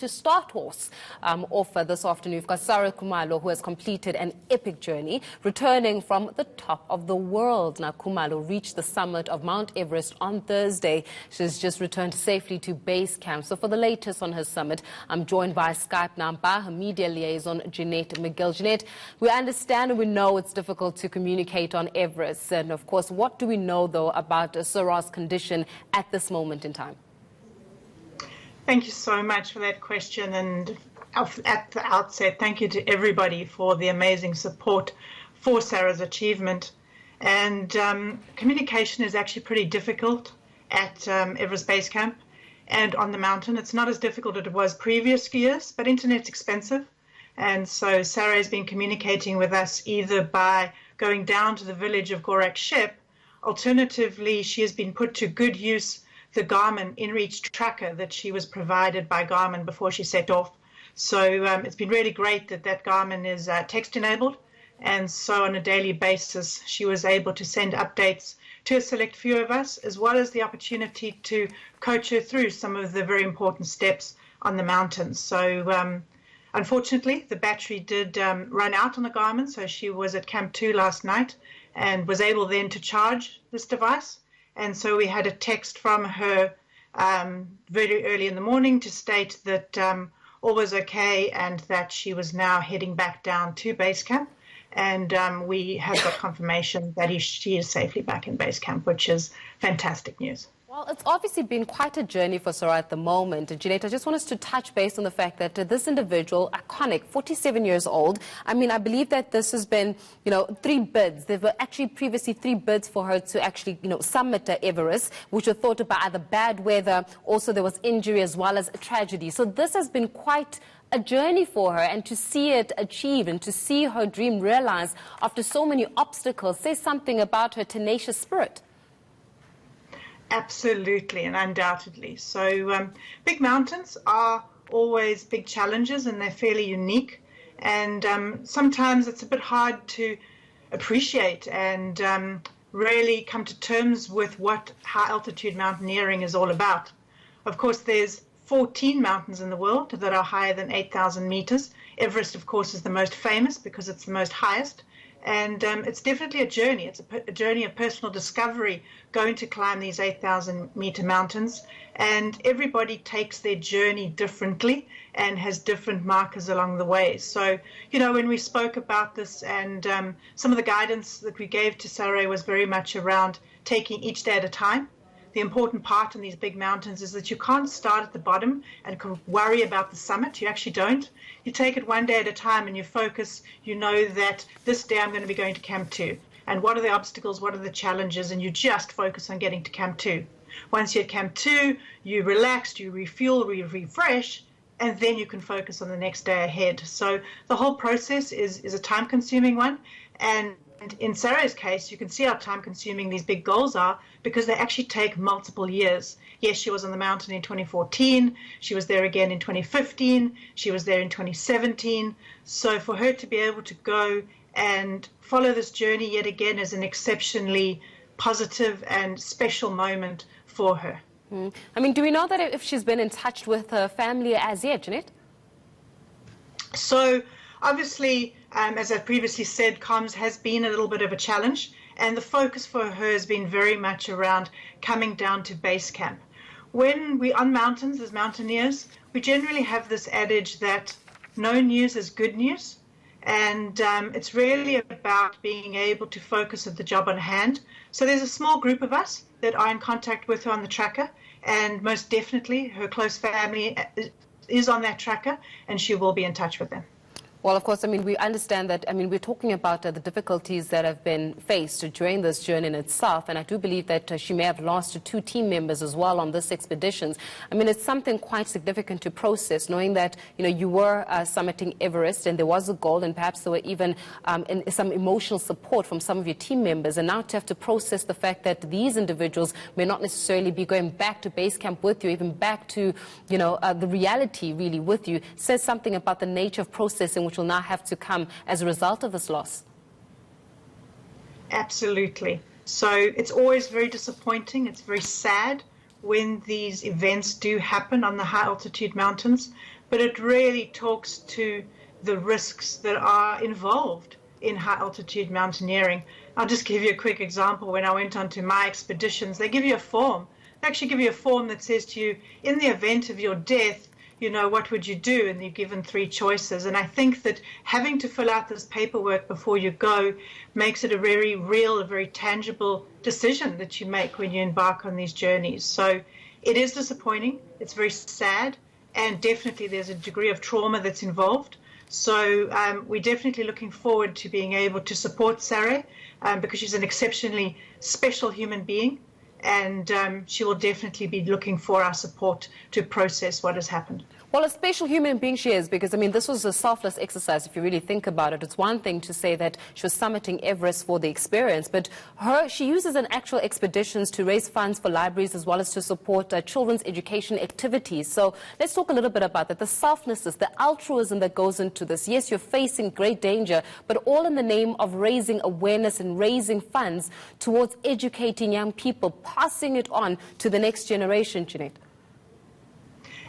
To start off this afternoon, we've got Saray Khumalo, who has completed an epic journey, returning from the top of the world. Now, Khumalo reached the summit of Mount Everest on Thursday. She's just returned safely to base camp. So for the latest on her summit, I'm joined by Skype now by her media liaison, Jeanette Miguel. Jeanette, we understand and we know it's difficult to communicate on Everest. And of course, what do we know, though, about Saray's condition at this moment in time? Thank you so much for that question, and at the outset, thank you to everybody for the amazing support for Sarah's achievement. And communication is actually pretty difficult at Everest Base Camp and on the mountain. It's not as difficult as it was previous years, but internet's expensive. And so Sarah has been communicating with us either by going down to the village of Gorak Shep. Alternatively, she has been put to good use the Garmin InReach tracker that she was provided by Garmin before she set off. So it's been really great that that Garmin is text enabled. And so on a daily basis, she was able to send updates to a select few of us, as well as the opportunity to coach her through some of the very important steps on the mountains. So unfortunately, the battery did run out on the Garmin. So she was at Camp 2 last night and was able then to charge this device. And so we had a text from her very early in the morning to state that all was okay and that she was now heading back down to base camp. And we have got confirmation that she is safely back in base camp, which is fantastic news. Well, it's obviously been quite a journey for Saray at the moment. Jeanette, I just want us to touch base on the fact that this individual, iconic, 47 years old, I mean, I believe that this has been, 3 bids. There were actually previously 3 bids for her to actually, summit Everest, which were thought about either bad weather, also there was injury as well as a tragedy. So this has been quite a journey for her, and to see it achieved and to see her dream realized after so many obstacles says something about her tenacious spirit. Absolutely and undoubtedly. So big mountains are always big challenges, and they're fairly unique. And sometimes it's a bit hard to appreciate and really come to terms with what high altitude mountaineering is all about. Of course, there's 14 mountains in the world that are higher than 8,000 meters. Everest, of course, is the most famous because it's the most highest. And it's definitely a journey. It's a journey of personal discovery, going to climb these 8,000-meter mountains. And everybody takes their journey differently and has different markers along the way. So, when we spoke about this, and some of the guidance that we gave to Saray was very much around taking each day at a time. The important part in these big mountains is that you can't start at the bottom and worry about the summit. You actually don't. You take it one day at a time and you focus. You know that this day I'm going to be going to Camp 2. And what are the obstacles? What are the challenges? And you just focus on getting to Camp 2. Once you're at Camp 2, you relax, you refuel, refresh, and then you can focus on the next day ahead. So the whole process is a time-consuming one. And in Saray's case, you can see how time-consuming these big goals are because they actually take multiple years. Yes, she was on the mountain in 2014. She was there again in 2015. She was there in 2017. So for her to be able to go and follow this journey yet again is an exceptionally positive and special moment for her. I mean, do we know that if she's been in touch with her family as yet, Jeanette? So obviously, as I previously said, comms has been a little bit of a challenge, and the focus for her has been very much around coming down to base camp. When we're on mountains as mountaineers, we generally have this adage that no news is good news, and it's really about being able to focus on the job on hand. So there's a small group of us that are in contact with her on the tracker, and most definitely her close family is on that tracker, and she will be in touch with them. Well, of course, I mean, we understand that, I mean, we're talking about the difficulties that have been faced during this journey in itself, and I do believe that she may have lost 2 team members as well on this expedition. I mean, it's something quite significant to process, knowing that, you were summiting Everest and there was a goal, and perhaps there were even some emotional support from some of your team members, and now to have to process the fact that these individuals may not necessarily be going back to base camp with you, even back to, the reality really with you, says something about the nature of processing which will now have to come as a result of this loss. Absolutely. So it's always very disappointing. It's very sad when these events do happen on the high altitude mountains. but it really talks to the risks that are involved in high altitude mountaineering. I'll just give you a quick example. When I went onto my expeditions, they give you a form. They actually give you a form that says to you, in the event of your death, what would you do? And you're given 3 choices. And I think that having to fill out this paperwork before you go makes it a very real, a very tangible decision that you make when you embark on these journeys. So it is disappointing. It's very sad. And definitely there's a degree of trauma that's involved. So we're definitely looking forward to being able to support Saray because she's an exceptionally special human being, and she will definitely be looking for our support to process what has happened. Well, a special human being she is, because, I mean, this was a selfless exercise, if you really think about it. It's one thing to say that she was summiting Everest for the experience, but she uses an actual expeditions to raise funds for libraries as well as to support children's education activities. So let's talk a little bit about that, the selflessness, the altruism that goes into this. Yes, you're facing great danger, but all in the name of raising awareness and raising funds towards educating young people, passing it on to the next generation, Jeanette.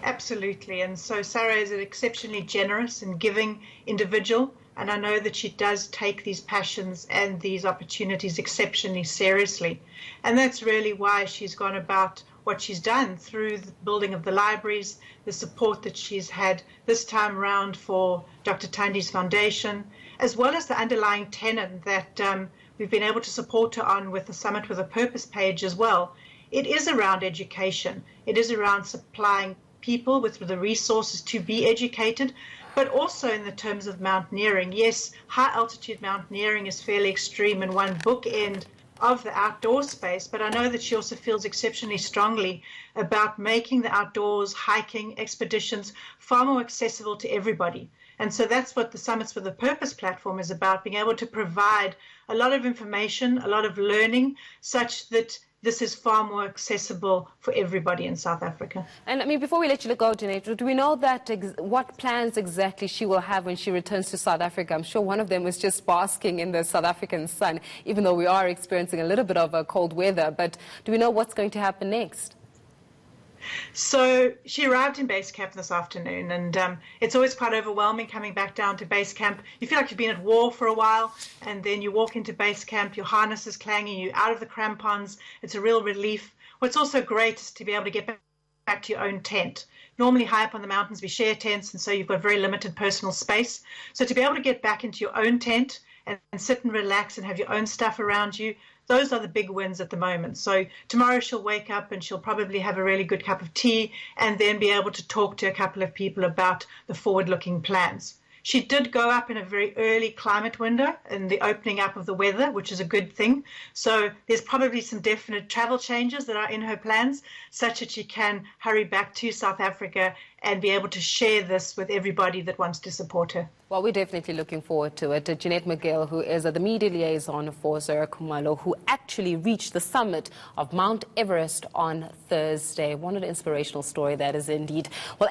Absolutely. And so Saray is an exceptionally generous and giving individual, and I know that she does take these passions and these opportunities exceptionally seriously. And that's really why she's gone about what she's done through the building of the libraries, the support that she's had this time around for Dr. Tandi's foundation, as well as the underlying tenet that we've been able to support her on with the Summit with a Purpose page as well. It is around education. It is around supplying people with the resources to be educated, but also in the terms of mountaineering. Yes, high altitude mountaineering is fairly extreme in one bookend of the outdoor space, but I know that she also feels exceptionally strongly about making the outdoors hiking expeditions far more accessible to everybody. And so that's what the Summits with a Purpose platform is about, being able to provide a lot of information, a lot of learning, such that this is far more accessible for everybody in South Africa. And I mean, before we let you go, Jeanette, do we know that what plans exactly she will have when she returns to South Africa? I'm sure one of them was just basking in the South African sun, even though we are experiencing a little bit of cold weather. But do we know what's going to happen next? So she arrived in base camp this afternoon, and it's always quite overwhelming coming back down to base camp. You feel like you've been at war for a while, and then you walk into base camp, your harness is clanging, you out of the crampons. It's a real relief. What's also great is to be able to get back to your own tent. Normally high up on the mountains we share tents, and so you've got very limited personal space. So to be able to get back into your own tent and sit and relax and have your own stuff around you, those are the big wins at the moment. So tomorrow she'll wake up and she'll probably have a really good cup of tea and then be able to talk to a couple of people about the forward-looking plans. She did go up in a very early climate window in the opening up of the weather, which is a good thing. So there's probably some definite travel changes that are in her plans, such that she can hurry back to South Africa and be able to share this with everybody that wants to support her. Well, we're definitely looking forward to it. Jeanette McGill, who is the media liaison for Saray Khumalo, who actually reached the summit of Mount Everest on Thursday. What an inspirational story that is indeed. Well,